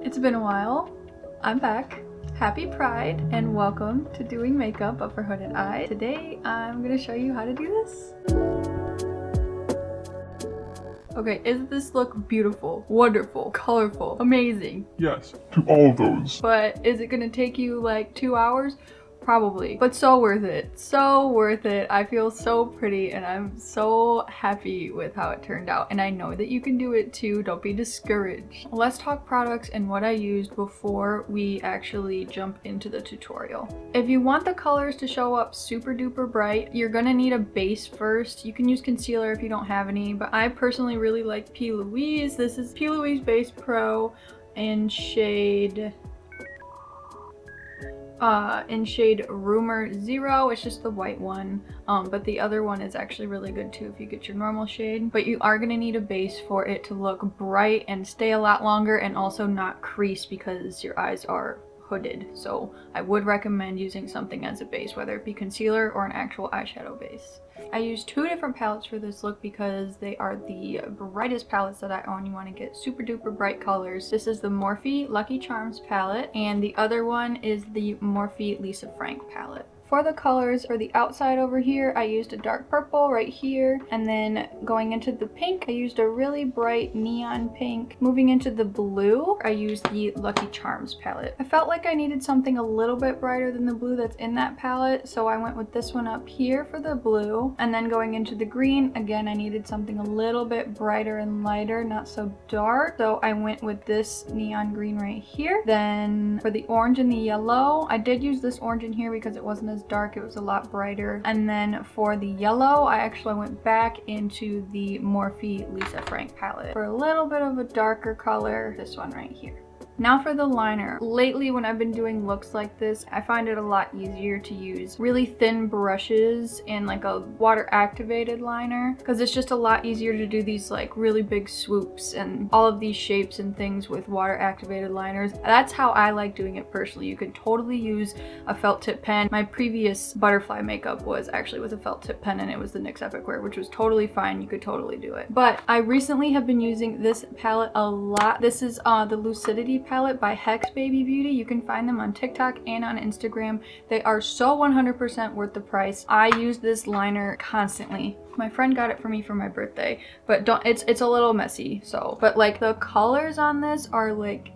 It's been a while. I'm back. Happy Pride and welcome to doing makeup up for hooded eye. Today I'm gonna show you how to do this. Okay, isn't this look beautiful, wonderful, colorful, amazing? Yes, to all of those. But is it gonna take you like 2 hours? Probably, but so worth it. So worth it. I feel so pretty and I'm so happy with how it turned out. And I know that you can do it too. Don't be discouraged. Let's talk products and what I used before we actually jump into the tutorial. If you want the colors to show up super duper bright, you're gonna need a base first. You can use concealer if you don't have any, but I personally really like P. Louise. This is P. Louise Base Pro in shade Rumor Zero. It's just the white one, but the other one is actually really good too if you get your normal shade. But you are gonna need a base for it to look bright and stay a lot longer and also not crease because your eyes are hooded. So I would recommend using something as a base, whether it be concealer or an actual eyeshadow base. I used 2 different palettes for this look because they are the brightest palettes that I own. You want to get super duper bright colors. This is the Morphe Lucky Charms palette and the other one is the Morphe Lisa Frank palette. For the colors, for the outside over here, I used a dark purple right here. And then going into the pink, I used a really bright neon pink. Moving into the blue, I used the Lucky Charms palette. I felt like I needed something a little bit brighter than the blue that's in that palette, so I went with this one up here for the blue. And then going into the green, again, I needed something a little bit brighter and lighter, not so dark. So I went with this neon green right here. Then for the orange and the yellow, I did use this orange in here because it wasn't as dark, it was a lot brighter. And then for the yellow, I actually went back into the Morphe Lisa Frank palette for a little bit of a darker color, this one right here. Now for the liner. Lately when I've been doing looks like this, I find it a lot easier to use really thin brushes and like a water activated liner because it's just a lot easier to do these like really big swoops and all of these shapes and things with water activated liners. That's how I like doing it personally. You could totally use a felt tip pen. My previous butterfly makeup was actually with a felt tip pen and it was the NYX Epic Wear, which was totally fine. You could totally do it. But I recently have been using this palette a lot. This is the Lucidity palette by Hex Baby Beauty. You can find them on TikTok and on Instagram. They are so 100% worth the price. I use this liner constantly. My friend got it for me for my birthday, but it's a little messy, so. But like the colors on this are like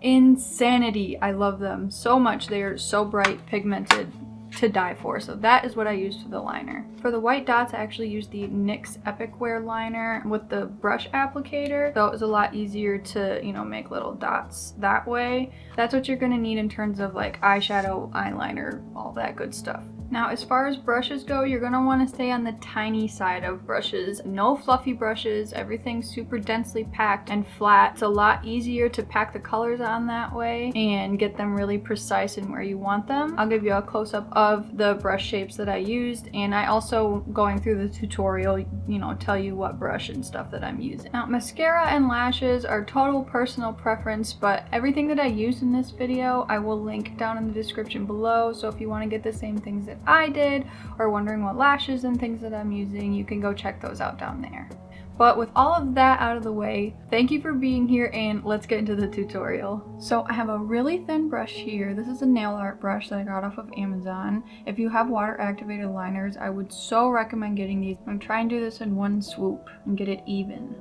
insanity. I love them so much. They are so bright, pigmented, to die for. So that is what I used for the liner. For the white dots, I actually used the NYX Epic Wear liner with the brush applicator. So it was a lot easier to, you know, make little dots that way. That's what you're gonna need in terms of like eyeshadow, eyeliner, all that good stuff. Now, as far as brushes go, you're gonna wanna stay on the tiny side of brushes. No fluffy brushes, everything's super densely packed and flat. It's a lot easier to pack the colors on that way and get them really precise in where you want them. I'll give you a close-up of the brush shapes that I used, and I also, going through the tutorial, you know, tell you what brush and stuff that I'm using. Now, mascara and lashes are total personal preference, but everything that I used in this video, I will link down in the description below. So if you wanna get the same things that I did or wondering what lashes and things that I'm using, you can go check those out down there. But with all of that out of the way, thank you for being here and let's get into the tutorial. So I have a really thin brush here. This is a nail art brush that I got off of Amazon. If you have water activated liners, I would so recommend getting these. I'm trying to do this in one swoop and get it even.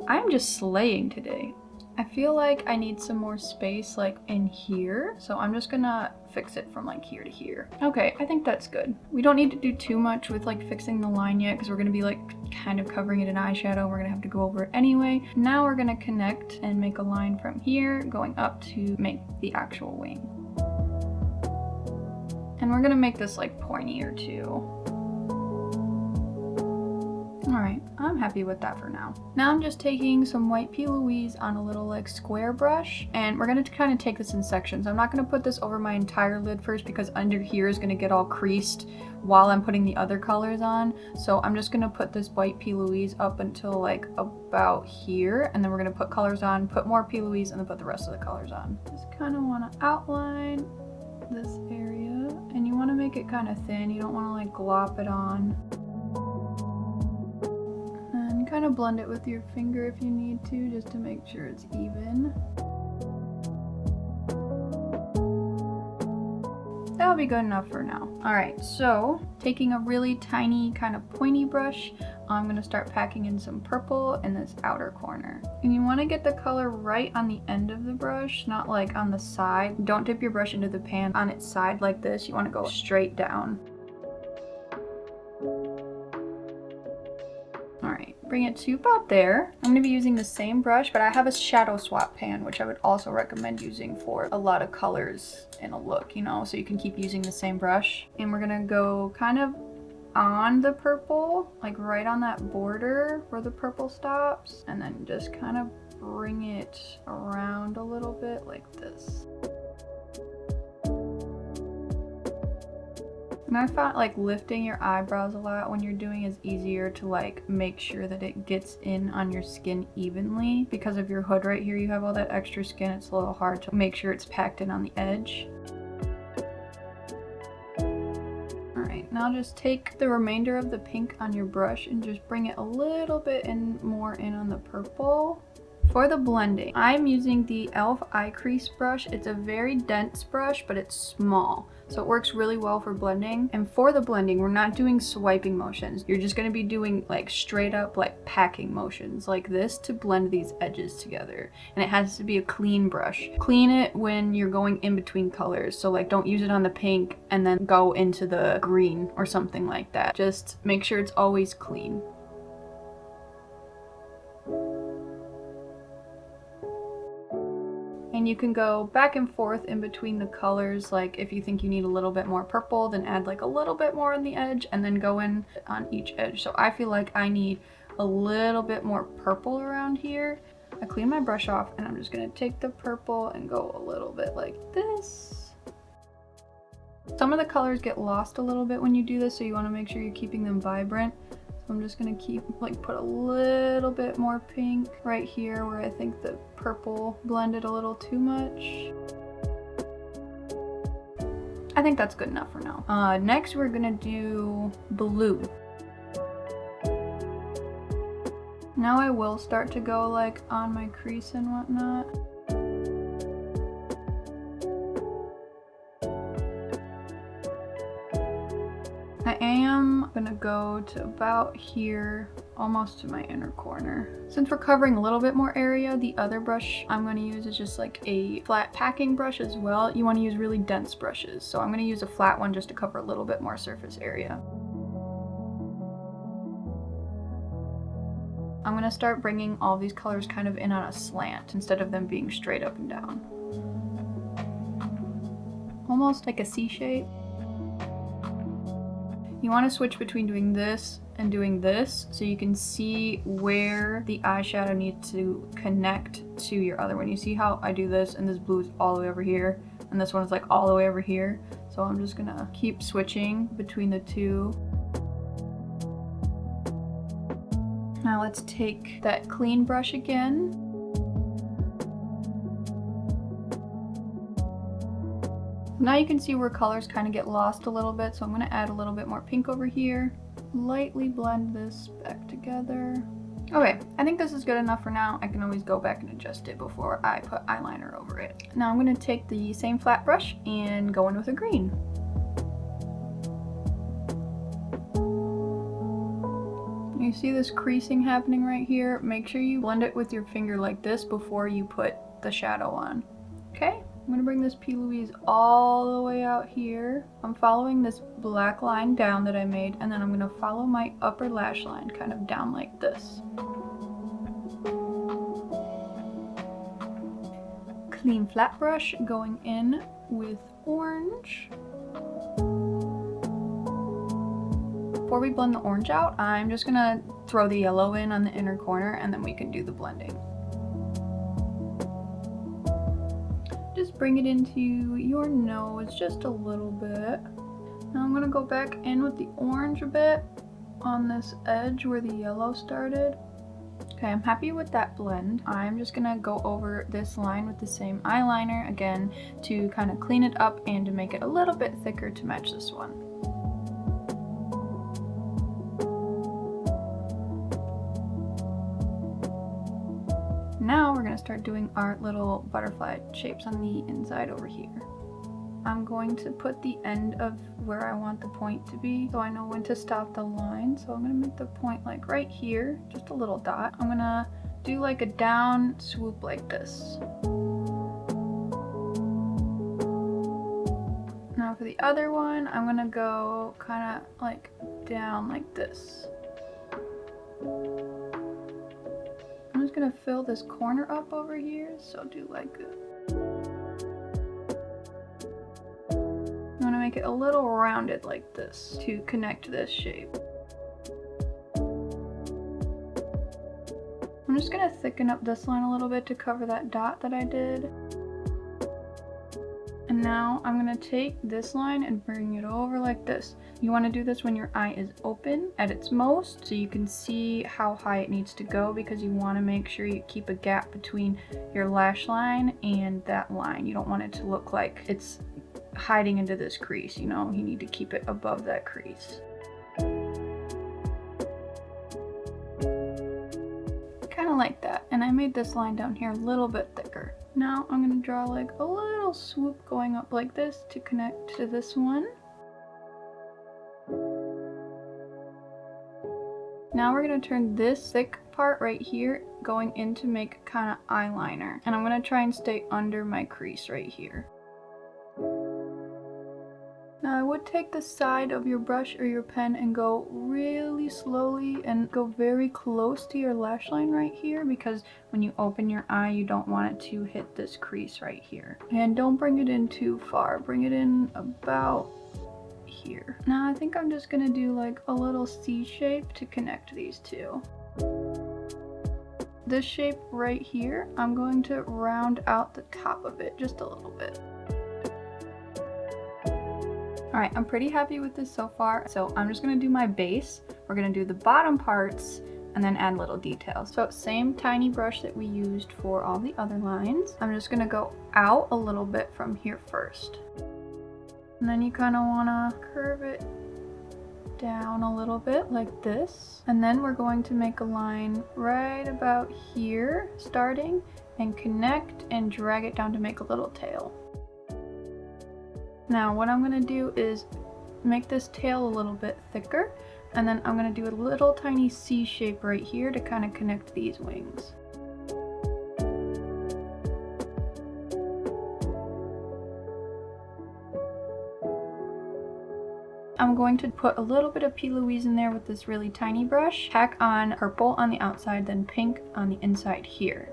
I'm just slaying today. I feel like I need some more space like in here, so I'm just gonna fix it from like here to here. Okay, I think that's good. We don't need to do too much with like fixing the line yet because we're gonna be like kind of covering it in eyeshadow. We're gonna have to go over it anyway. Now we're gonna connect and make a line from here going up to make the actual wing. And we're gonna make this like pointier too. Alright, I'm happy with that for now. Now I'm just taking some white P. Louise on a little like square brush, and we're gonna kind of take this in sections. I'm not gonna put this over my entire lid first because under here is gonna get all creased while I'm putting the other colors on. So I'm just gonna put this white P. Louise up until like about here, and then we're gonna put colors on, put more P. Louise, and then put the rest of the colors on. Just kind of wanna outline this area, and you wanna make it kind of thin. You don't wanna like glop it on. kind of blend it with your finger if you need to, just to make sure it's even. That'll be good enough for now. All right, so taking a really tiny kind of pointy brush, I'm gonna start packing in some purple in this outer corner. And you wanna get the color right on the end of the brush, not like on the side. Don't dip your brush into the pan on its side like this. You wanna go straight down. Bring it to about there. I'm going to be using the same brush, but I have a shadow swap pan, which I would also recommend using for a lot of colors in a look, you know, so you can keep using the same brush. And we're going to go kind of on the purple, like right on that border where the purple stops, and then just kind of bring it around a little bit like this. And I found like lifting your eyebrows a lot when you're doing is easier to like make sure that it gets in on your skin evenly. Because of your hood right here, you have all that extra skin, it's a little hard to make sure it's packed in on the edge. Alright, now just take the remainder of the pink on your brush and just bring it a little bit more in on the purple. For the blending, I'm using the e.l.f. eye crease brush. It's a very dense brush, but it's small, so it works really well for blending. And for the blending, we're not doing swiping motions. You're just going to be doing like straight up like packing motions like this to blend these edges together. And it has to be a clean brush. Clean it when you're going in between colors. So like don't use it on the pink and then go into the green or something like that. Just make sure it's always clean. And you can go back and forth in between the colors. Like if you think you need a little bit more purple, then add like a little bit more on the edge and then go in on each edge. So I feel like I need a little bit more purple around here. I clean my brush off and I'm just gonna take the purple and go a little bit like this. Some of the colors get lost a little bit when you do this, so you wanna make sure you're keeping them vibrant. So I'm just gonna put a little bit more pink right here where I think the purple blended a little too much. I think that's good enough for now. Next we're gonna do blue. Now I will start to go like on my crease and whatnot. I am gonna go to about here, almost to my inner corner. Since we're covering a little bit more area, the other brush I'm gonna use is just like a flat packing brush as well. You wanna use really dense brushes. So I'm gonna use a flat one just to cover a little bit more surface area. I'm gonna start bringing all these colors kind of in on a slant instead of them being straight up and down. Almost like a C shape. You want to switch between doing this and doing this so you can see where the eyeshadow needs to connect to your other one. You see how I do this and this blue is all the way over here and this one is like all the way over here. So I'm just gonna keep switching between the two. Now let's take that clean brush again. Now you can see where colors kind of get lost a little bit, so I'm going to add a little bit more pink over here. Lightly blend this back together. Okay, I think this is good enough for now. I can always go back and adjust it before I put eyeliner over it. Now I'm going to take the same flat brush and go in with a green. You see this creasing happening right here? Make sure you blend it with your finger like this before you put the shadow on. Okay? I'm gonna bring this P. Louise all the way out here. I'm following this black line down that I made, and then I'm gonna follow my upper lash line kind of down like this. Clean flat brush going in with orange. Before we blend the orange out, I'm just gonna throw the yellow in on the inner corner and then we can do the blending. Just bring it into your nose just a little bit. Now I'm gonna go back in with the orange a bit on this edge where the yellow started. Okay, I'm happy with that blend. I'm just gonna go over this line with the same eyeliner again to kind of clean it up and to make it a little bit thicker to match this one. Now we're gonna start doing our little butterfly shapes on the inside over here. I'm going to put the end of where I want the point to be so I know when to stop the line. So I'm gonna make the point like right here, just a little dot. I'm gonna do like a down swoop like this. Now for the other one, I'm gonna go kind of like down like this. I'm just gonna fill this corner up over here, so I'll do like a... I'm gonna make it a little rounded like this to connect this shape. I'm just gonna thicken up this line a little bit to cover that dot that I did. And now I'm gonna take this line and bring it over like this. You wanna do this when your eye is open at its most so you can see how high it needs to go, because you wanna make sure you keep a gap between your lash line and that line. You don't want it to look like it's hiding into this crease, you know? You need to keep it above that crease. Kind of like that. And I made this line down here a little bit thicker. Now I'm gonna draw like a little swoop going up like this to connect to this one. Now we're gonna turn this thick part right here going in to make kind of eyeliner. And I'm gonna try and stay under my crease right here. Now I would take the side of your brush or your pen and go really slowly and go very close to your lash line right here, because when you open your eye you don't want it to hit this crease right here. And don't bring it in too far, bring it in about here. Now I think I'm just gonna do like a little C shape to connect these two. This shape right here, I'm going to round out the top of it just a little bit. Alright, I'm pretty happy with this so far, so I'm just going to do my base. We're going to do the bottom parts and then add little details. So same tiny brush that we used for all the other lines. I'm just going to go out a little bit from here first. And then you kind of want to curve it down a little bit like this. And then we're going to make a line right about here starting and connect and drag it down to make a little tail. Now what I'm going to do is make this tail a little bit thicker, and then I'm going to do a little tiny C shape right here to kind of connect these wings. I'm going to put a little bit of P. Louise in there with this really tiny brush, tack on purple on the outside, then pink on the inside here.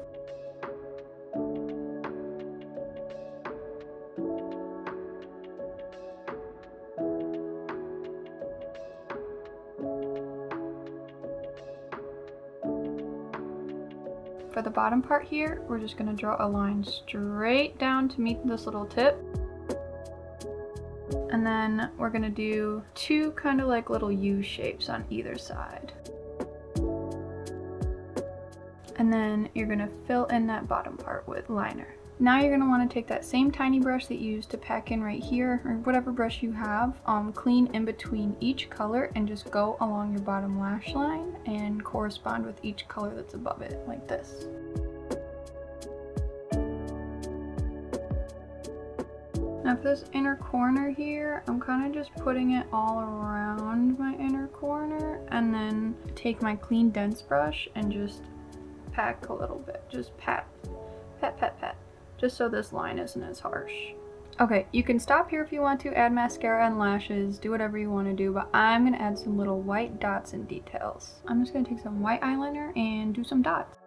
For the bottom part here, we're just going to draw a line straight down to meet this little tip. And then we're going to do two kind of like little U shapes on either side. And then you're going to fill in that bottom part with liner. Now you're going to want to take that same tiny brush that you used to pack in right here, or whatever brush you have, clean in between each color and just go along your bottom lash line and correspond with each color that's above it, like this. Now for this inner corner here, I'm kind of just putting it all around my inner corner, and then take my clean dense brush and just pack a little bit. Just pat, pat, pat, pat. Just so this line isn't as harsh. Okay, you can stop here if you want to, add mascara and lashes, do whatever you want to do, but I'm going to add some little white dots and details. I'm just going to take some white eyeliner and do some dots.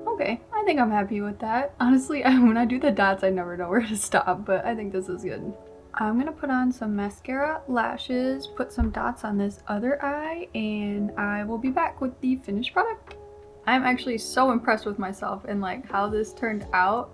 Okay, I think I'm happy with that. Honestly, when I do the dots, I never know where to stop, but I think this is good. I'm going to put on some mascara, lashes, put some dots on this other eye, and I will be back with the finished product. I'm actually so impressed with myself and like how this turned out.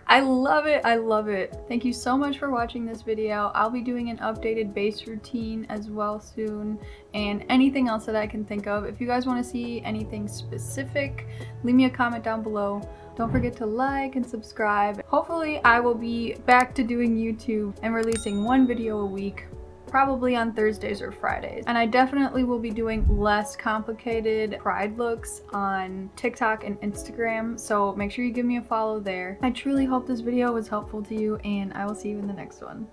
I love it. I love it. Thank you so much for watching this video. I'll be doing an updated base routine as well soon, and anything else that I can think of. If you guys want to see anything specific, leave me a comment down below. Don't forget to like and subscribe. Hopefully I will be back to doing YouTube and releasing one video a week probably on Thursdays or Fridays. And I definitely will be doing less complicated pride looks on TikTok and Instagram, so make sure you give me a follow there. I truly hope this video was helpful to you, and I will see you in the next one.